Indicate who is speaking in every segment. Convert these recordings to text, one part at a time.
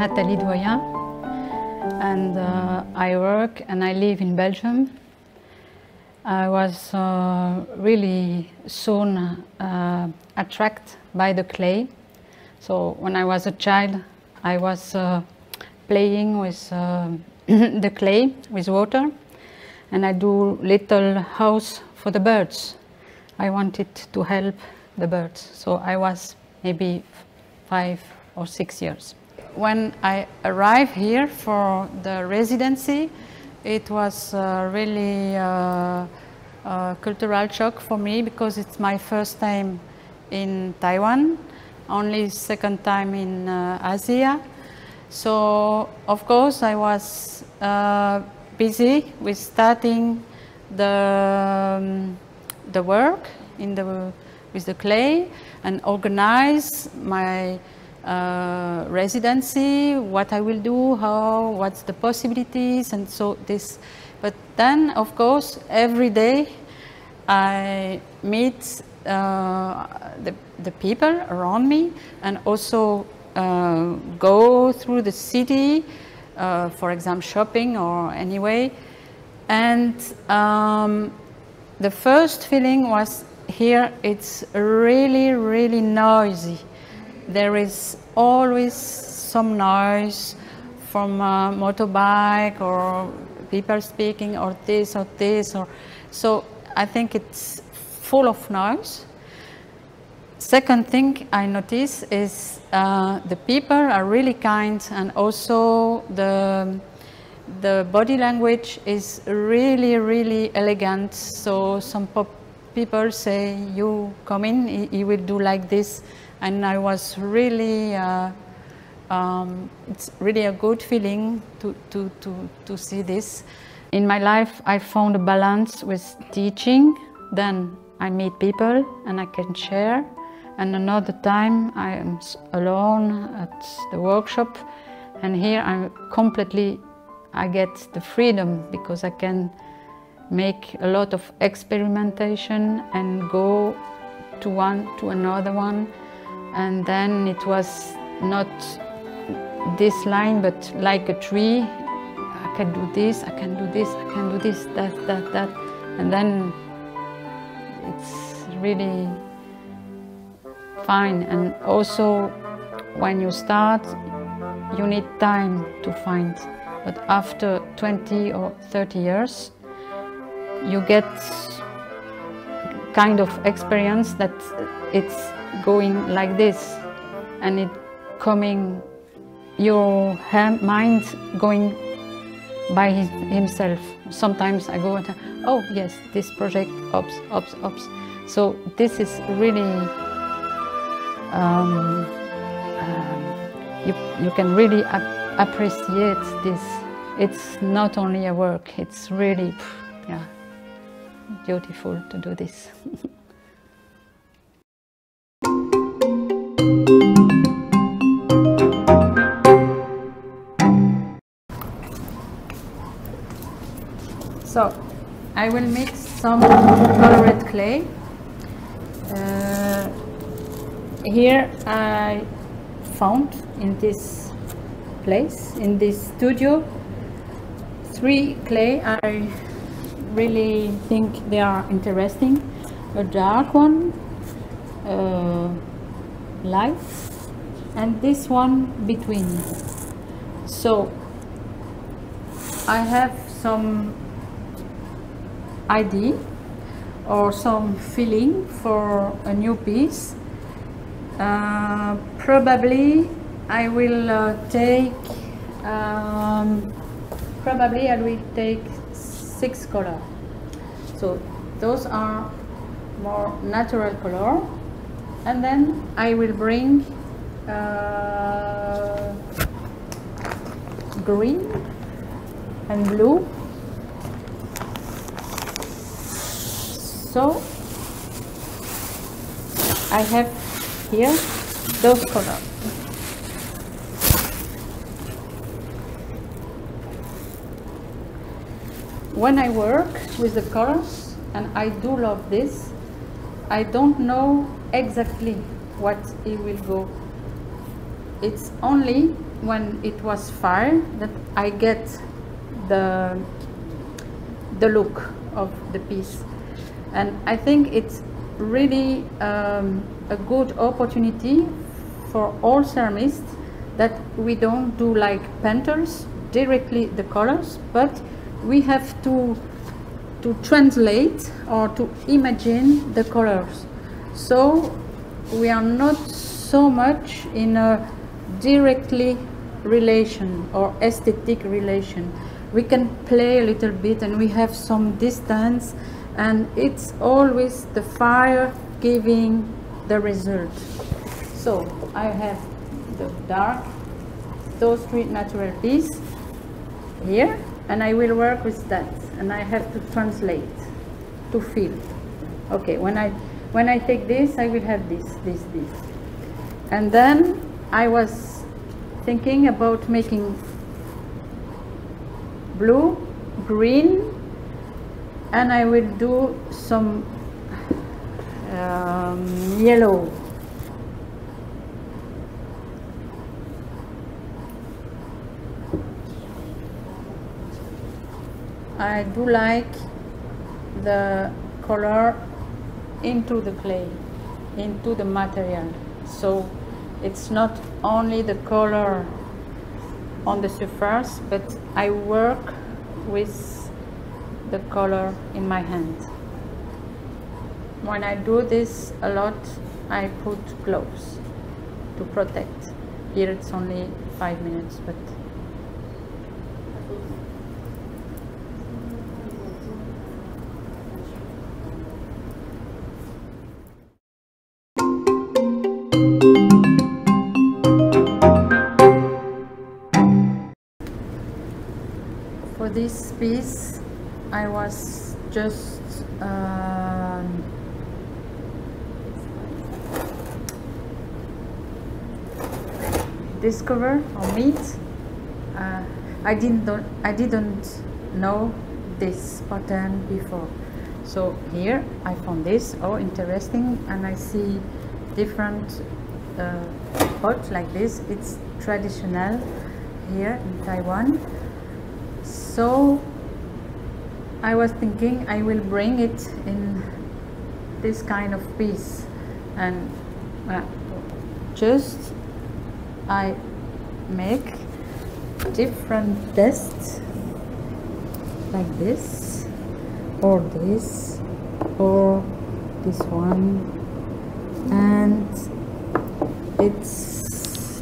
Speaker 1: Nathalie Doyen, and I work and I live in Belgium. I was really soon attracted by the clay. So when I was a child, I was playing with the clay, with water, and I do little house for the birds. I wanted to help the birds, so I was maybe 5 or 6 years. When I arrived here for the residency, it was really a cultural shock for me, because it's my first time in Taiwan, only second time in Asia. So of course I was busy with starting the work with the clay and organize my residency, what I will do, what's the possibilities, and so this. But then, of course, every day I meet the people around me, and also go through the city, for example, shopping or anyway. And the first feeling was, here it's really, really noisy. There is always some noise from a motorbike or people speaking or this or this. So I think it's full of noise. Second thing I notice is the people are really kind, and also the body language is really, really elegant. So some people say, you come in, he will do like this. And I was really, it's really a good feeling to see this. In my life, I found a balance with teaching. Then I meet people and I can share. And another time I am alone at the workshop. And here I get the freedom, because I can make a lot of experimentation and go to one to another one. And then it was not this line, but like a tree. I can do this, I can do this, I can do this, that. And then it's really fine. And also, when you start, you need time to find. But after 20 or 30 years, you get kind of experience that it's going like this, and it coming, your mind going by himself. Sometimes I go and oh yes, this project, ops. So this is really, you can really appreciate this. It's not only a work, it's really, yeah, beautiful to do this. So I will mix some colored clay. Here I found in this place, in this studio, 3 clay. I really think they are interesting. A dark one, light, and this one between. So I have some idea or some feeling for a new piece. Probably I will take 6 colors. So those are more natural color, and then I will bring green and blue. So I have here those colors. When I work with the colors, and I do love this, I don't know exactly what it will go. it's only when it was fire that I get the look of the piece. And I think it's really a good opportunity for all ceramists, that we don't do like painters directly the colors, but we have to translate or to imagine the colors. So we are not so much in a directly relation or aesthetic relation. We can play a little bit and we have some distance, and it's always the fire giving the result. So I have the dark, those three natural pieces here, and I will work with that, and I have to translate, to feel. Okay, when I take this, I will have this. And then I was thinking about making blue, green, and I will do some yellow. I do like the color into the clay, into the material. So it's not only the color on the surface, but I work with the color in my hand. When I do this a lot, I put gloves to protect. Here it's only 5 minutes, but for this piece, I was just discover or meet. I didn't know this pattern before. So here I found this, oh interesting, and I see different pots like this. It's traditional here in Taiwan. So I was thinking I will bring it in this kind of piece, and just I make different tests like this or this one, and it's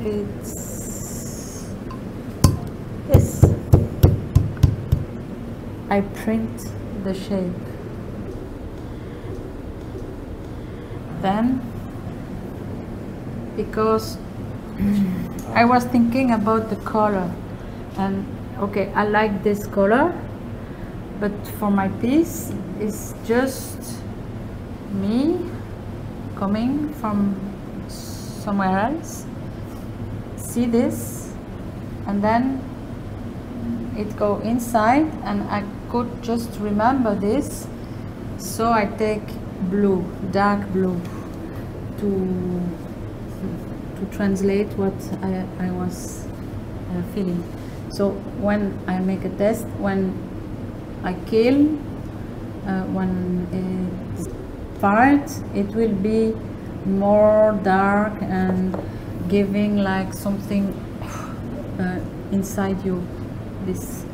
Speaker 1: this. I print the shape. Then, because I was thinking about the color, and okay, I like this color, but for my piece it's just me coming from somewhere else, see this, and then it go inside, and I could just remember this. So I take blue, dark blue, to translate what I was feeling. So when I make a test, when I kill, when it's fired, it will be more dark and giving like something inside you, this.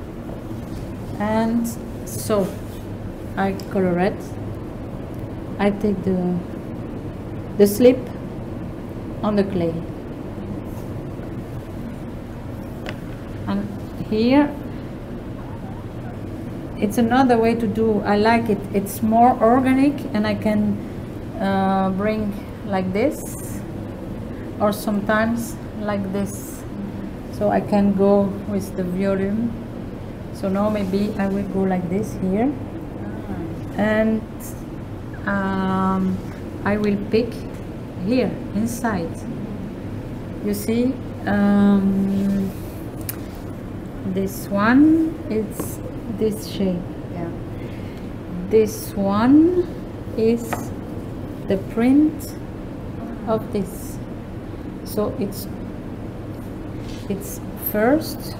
Speaker 1: And so I color it. I take the slip on the clay, and here it's another way to do. I like it. It's more organic, and I can bring like this, or sometimes like this. So I can go with the volume. So now maybe I will go like this here, and I will pick here inside. You see, this one, it's this shape. Yeah. This one is the print of this. So it's first,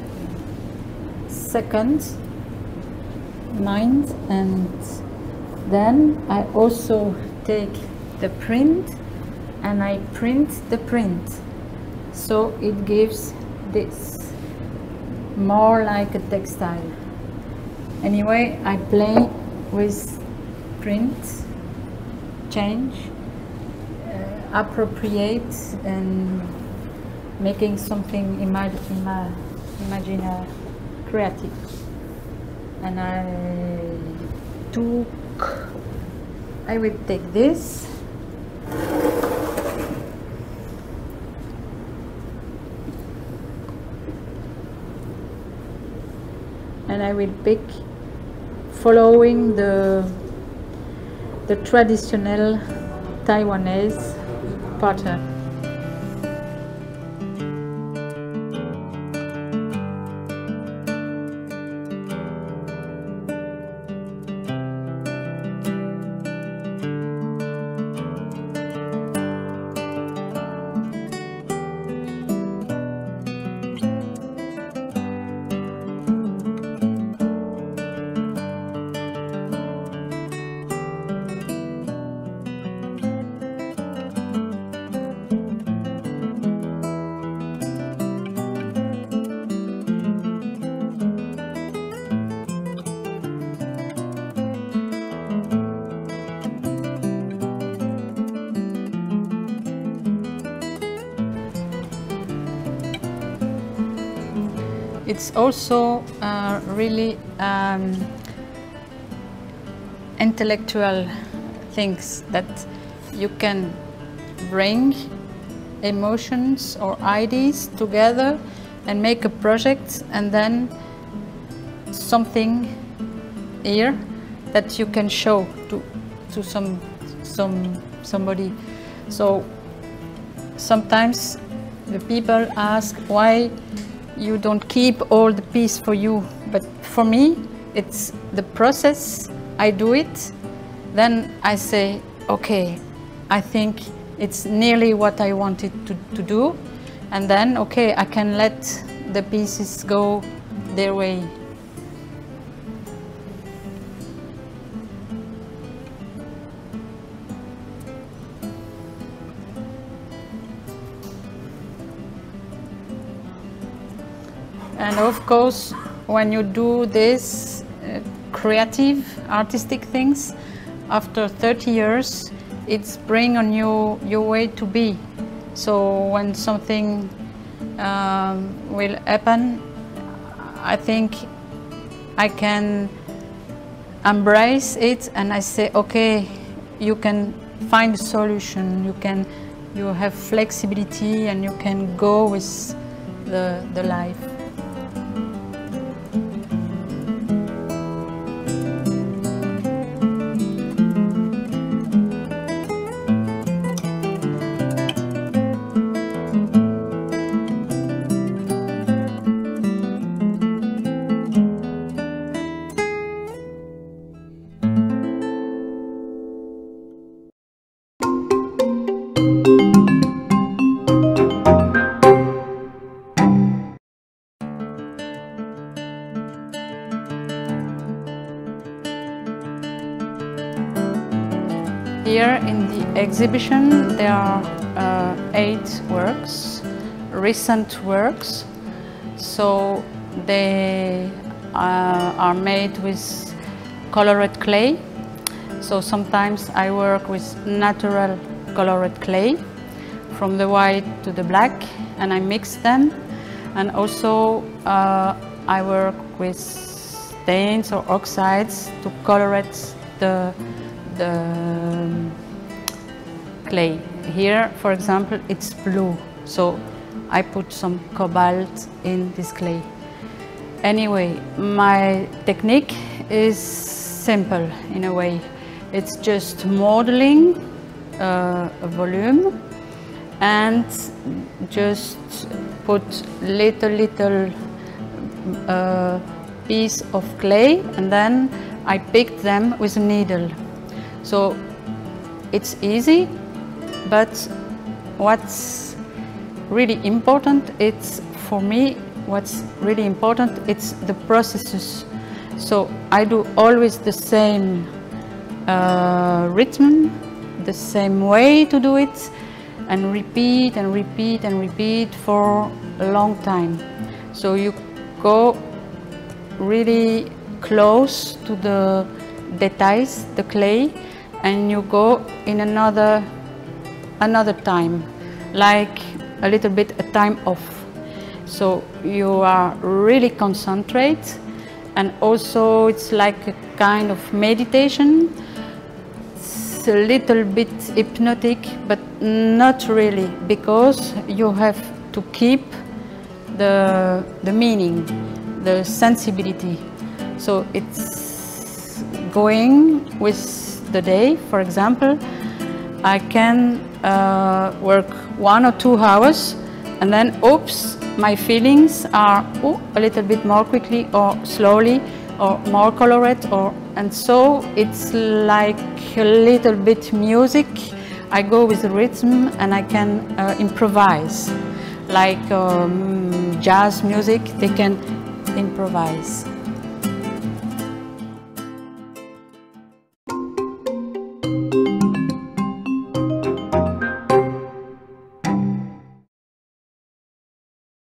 Speaker 1: second, ninth, and then I also take the print and I print the print. So it gives this, more like a textile. Anyway, I play with print, change, appropriate, and making something imaginary, creative. And I will take this. And I will pick, following the traditional Taiwanese pattern. It's also really intellectual things that you can bring emotions or ideas together and make a project, and then something here that you can show to somebody. So sometimes the people ask why you don't keep all the piece for you, but for me it's the process. I do it, then I say, okay, I think it's nearly what I wanted to do, and then okay, I can let the pieces go their way. And of course, when you do this creative, artistic things, after 30 years, it's bring on you your way to be. So when something will happen, I think I can embrace it, and I say, okay, you can find a solution. You have flexibility, and you can go with the life. Here in the exhibition there are 8 works, recent works. So they are made with colored clay. So sometimes I work with natural colored clay, from the white to the black, and I mix them. And also I work with stains or oxides to colorate the clay. Here, for example, it's blue, so I put some cobalt in this clay. Anyway, my technique is simple in a way. It's just modeling a volume and just put little piece of clay, and then I picked them with a needle. So it's easy, but what's really important, it's for me, what's really important, it's the processes. So I do always the same rhythm, the same way to do it, and repeat and repeat and repeat for a long time. So you go really close to the details, the clay, and you go in another time, like a little bit a time off. So you are really concentrate, and also it's like a kind of meditation. It's a little bit hypnotic, but not really, because you have to keep the meaning, the sensibility. So it's going with the day. For example, I can work 1 or 2 hours, and then oops, my feelings are a little bit more quickly or slowly or more colored, and so it's like a little bit music. I go with the rhythm and I can improvise, like jazz music, they can improvise.